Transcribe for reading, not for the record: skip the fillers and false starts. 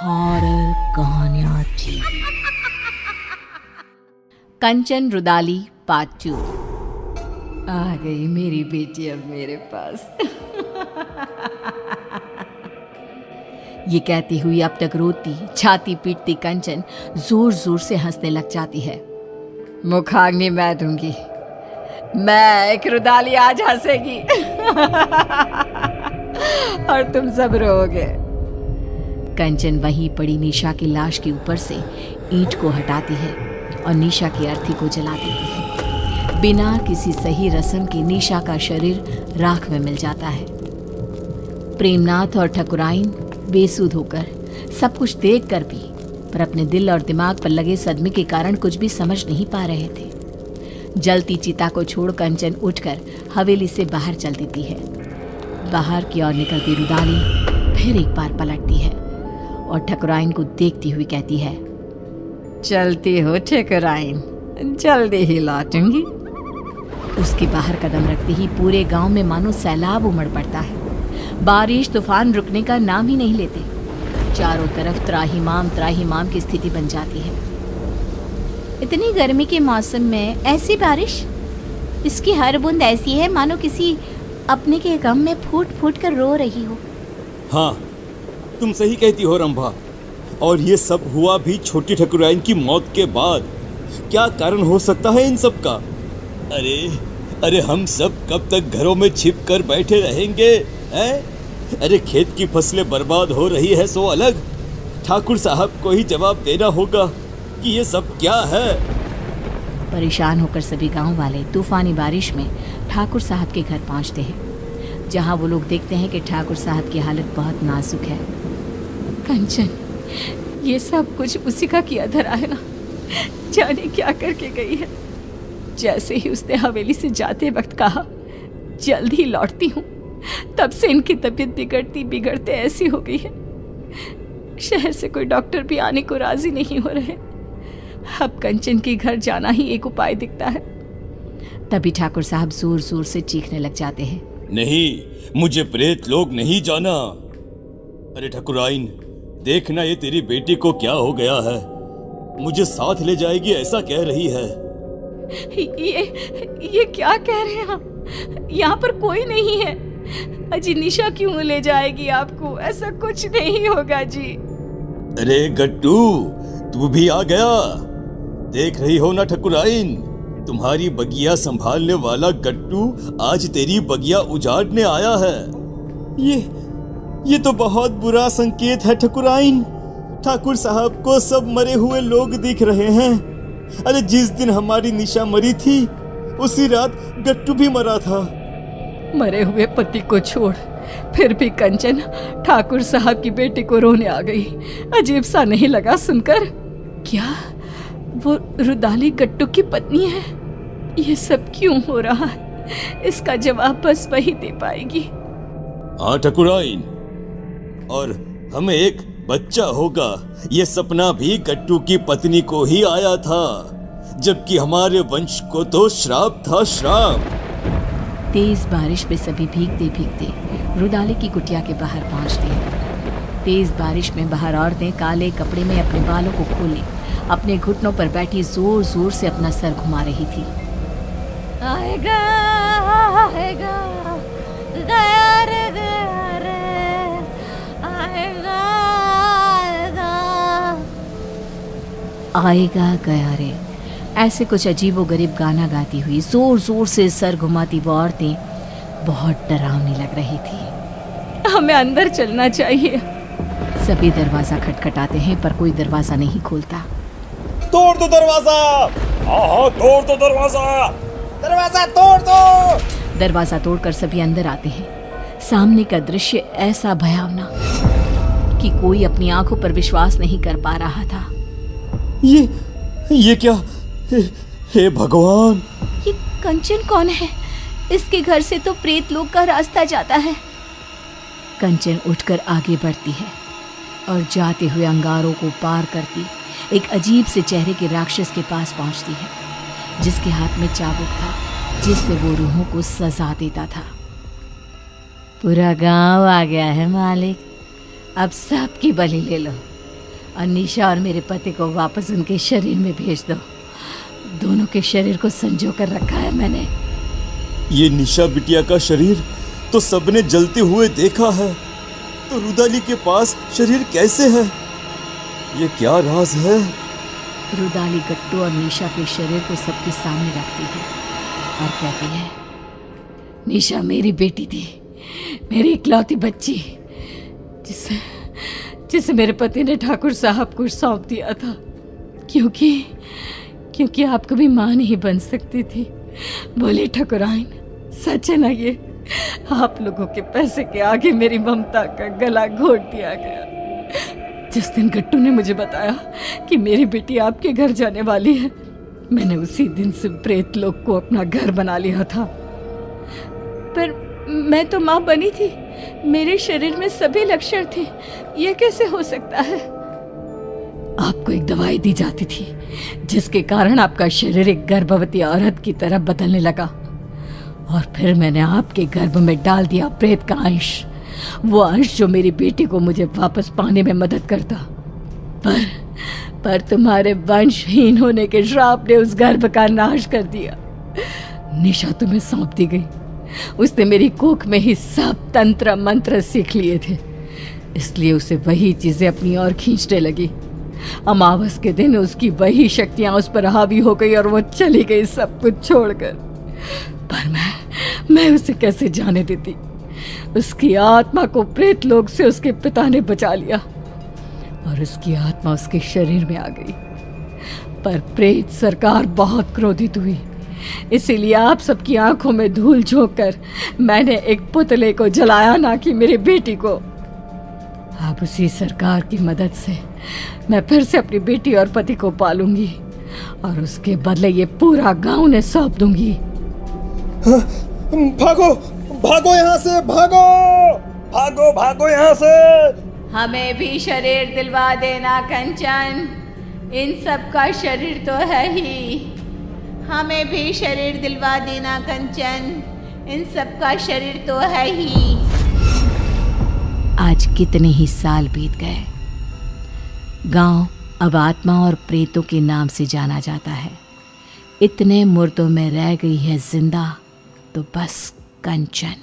Horror कहानियां थी। कंचन rudali part 2। आ गई मेरी बेटी अब मेरे पास। ये कहती हुई अब तक रोती छाती पीटती कंचन जोर जोर से हंसने लग जाती है। मुखाग्नि मैं दूंगी, मैं एक रुदाली आज हंसेगी। और तुम सब रोओगे। कंचन वहीं पड़ी निशा की लाश के ऊपर से ईंट को हटाती है और निशा की अर्थी को जला देती है। बिना किसी सही रस्म के निशा का शरीर राख में मिल जाता है। प्रेमनाथ और ठकुराइन बेसुध होकर सब कुछ देखकर भी पर अपने दिल और दिमाग पर लगे सदमे के कारण कुछ भी समझ नहीं पा रहे थे। जलती चिता को छोड़ कंचन उठकर हवेली से बाहर चल देती है। बाहर की ओर निकलती रुदाली फिर एक बार पलटती है और ठकुराइन को देखती हुई कहती है, चलती हो ठकुराइन, जल्दी ही लौटूंगी। उसके बाहर कदम रखते ही पूरे गांव में मानो सैलाब उमड़ पड़ता है। बारिश तूफान रुकने का नाम ही नहीं लेते। चारों तरफ त्राहिमाम की स्थिति बन जाती है। इतनी गर्मी के मौसम में ऐसी बारिश, इसकी हर बूंद ऐसी है मानो किसी अपने के गम में फूट फूट कर रो रही हो। हाँ, तुम सही कहती हो रंभा। और ये सब हुआ भी छोटी ठकुराइन की मौत के बाद। क्या कारण हो सकता है इन सब का? अरे हम सब कब तक घरों में छिप कर बैठे रहेंगे हैं? अरे खेत की फसलें बर्बाद हो रही है सो अलग, ठाकुर साहब को ही जवाब देना होगा कि ये सब क्या है। परेशान होकर सभी गांव वाले तूफानी बारिश में ठाकुर साहब के घर पहुंचते हैं, जहां वो लोग देखते हैं कि ठाकुर साहब की हालत बहुत नाजुक है। कंचन, ये सब कुछ उसी का किया धरा है ना, जाने क्या करके गई है। जैसे ही उसने हवेली से जाते वक्त कहा जल्द ही लौटती हूँ, तब से इनकी तबीयत बिगड़ते ऐसी हो गई है। शहर से कोई डॉक्टर भी आने को राजी नहीं हो रहे। अब कंचन के घर जाना ही एक उपाय दिखता है। तभी ठाकुर साहब जोर जोर से चीखने लग जाते हैं, नहीं, मुझे प्रेत लोग नहीं जाना। अरे ठकुराइन, देखना ये तेरी बेटी को क्या हो गया है। मुझे साथ ले जाएगी ऐसा कह रही है। ये क्या कह रहे हैं आप? यहाँ पर कोई नहीं है। अजी निशा क्यों ले जाएगी आपको? ऐसा कुछ नहीं होगा जी। अरे गट्टू, तू भी आ गया। देख रही हो ना ठकुराइन, तुम्हारी बगिया संभालने वाला गट्टू आज तेरी बगिया उजाड़ने आया है। ये तो बहुत बुरा संकेत है ठकुराइन। ठाकुर साहब को सब मरे हुए लोग दिख रहे हैं। अरे जिस दिन हमारी निशा मरी थी उसी रात गट्टू भी मरा था। मरे हुए पति को छोड़ फिर भी कंचन ठाकुर साहब की बेटी को रोने आ गई। अजीब सा नहीं लगा सुनकर? क्या वो रुदाली गट्टू की पत्नी है? ये सब क्यों हो रहा है? इसका जवाब बस वही दे पाएगी। हाँ ठकुराइन, और हमें एक बच्चा होगा, ये सपना भी गट्टू की पत्नी को ही आया था, जबकि हमारे वंश को तो श्राप था, श्राप। तेज बारिश में सभी भीगते भीगते रुदाली की कुटिया के बाहर पहुंचते हैं। तेज बारिश में बाहर औरतें काले कपड़े में अपने बालों को खोले अपने घुटनों पर बैठी जोर जोर से अपना सर घुमा रही थी। आएगा आएगा गया रे गया रे, आएगा आएगा गया रे, ऐसे कुछ अजीबोगरीब गाना गाती हुई जोर जोर से सर घुमाती वो औरतें बहुत डरावनी लग रही थी। हमें अंदर चलना चाहिए। सभी दरवाजा खटखटाते हैं पर कोई दरवाजा नहीं खोलता। तोड़ दो दरवाजा। हाँ, तोड़ दो दरवाजा। दरवाजा तोड़ दो। दरवाजा तोड़कर सभी अंदर आते हैं। सामने का दृश्य ऐसा भयावना कि कोई अपनी आंखों पर विश्वास नहीं कर पा रहा था। ये क्या? हे भगवान, ये कंचन कौन है? इसके घर से तो प्रेत लोग का रास्ता जाता है। कंचन उठकर आगे बढ़ती है और जाते हुए अंगारों को पार करती एक अजीब से चेहरे के राक्षस के पास पहुंचती है, जिसके हाथ में चाबुक था, जिससे वो रूहों को सजा देता था। पूरा गांव आ गया है मालिक, अब सबकी बलि ले लो। और निशा और मेरे पति को वापस उनके शरीर में भेज दो। दोनों के शरीर को संजो कर रखा है मैंने। ये निशा बिटिया का शरीर तो सबने जलते हुए देखा है, तो रुदाली के पास शरीर कैसे है? ये क्या राज है? रुदाली गट्टू और निशा के शरीर को सबके सामने रखती है और कहती है, निशा मेरी बेटी थी, मेरी इकलौती बच्ची, जिसे मेरे पति ने ठाकुर साहब को सौंप दिया था, क्योंकि आप कभी मां नहीं बन सकती थी। बोले ठकुराइन, सच है ना ये? आप लोगों के पैसे के आगे मेरी ममता का गला घोट दिया गया। जिस दिन गट्टू ने मुझे बताया कि मेरी बेटी आपके घर जाने वाली है, मैंने उसी दिन से प्रेत लोक को अपना घर बना लिया था। पर मैं तो मां बनी थी, मेरे शरीर में सभी लक्षण थे, ये कैसे हो सकता है? आपको एक दवाई दी जाती थी जिसके कारण आपका शरीर एक गर्भवती औरत की तरह बदलने लगा, और फिर मैंने आपके गर्भ में डाल दिया प्रेत का अंश, वो अंश जो मेरी बेटी को मुझे वापस पाने में मदद करता। पर तुम्हारे वंशहीन होने के श्राप ने उस गर्भ का नाश कर दिया। निशा तुम्हें सौंप दी गई, उसने मेरी कोख में ही सब तंत्र मंत्र सीख लिए थे, इसलिए उसे वही चीजें अपनी ओर खींचने लगी। अमावस के दिन उसकी वही शक्तियां उस पर हावी हो गई और वो चली गई सब कुछ छोड़कर। पर मैं उसे कैसे जाने देती? उसकी आत्मा को प्रेत लोक से उसके पिता ने बचा लिया और उसकी आत्मा उसके शरीर में आ गई। पर प्रेत सरकार बहुत क्रोधित हुई, इसीलिए आप सबकी आंखों में धूल झोंक कर मैंने एक पुतले को जलाया, ना कि मेरी बेटी को। अब उसी सरकार की मदद से मैं फिर से अपनी बेटी और पति को पालूंगी और उसके बदले ये पूरा गांव ने सौंप दूंगी। भागो भागो यहाँ से, भागो भागो भागो यहाँ से। हमें भी शरीर दिलवा देना कंचन, इन सब का शरीर तो है ही। हमें भी शरीर दिलवा देना कंचन, इन सब का शरीर तो है ही। आज कितने ही साल बीत गए, गांव अब आत्मा और प्रेतों के नाम से जाना जाता है। इतने मुर्दों में रह गई है जिंदा तो बस कंचन।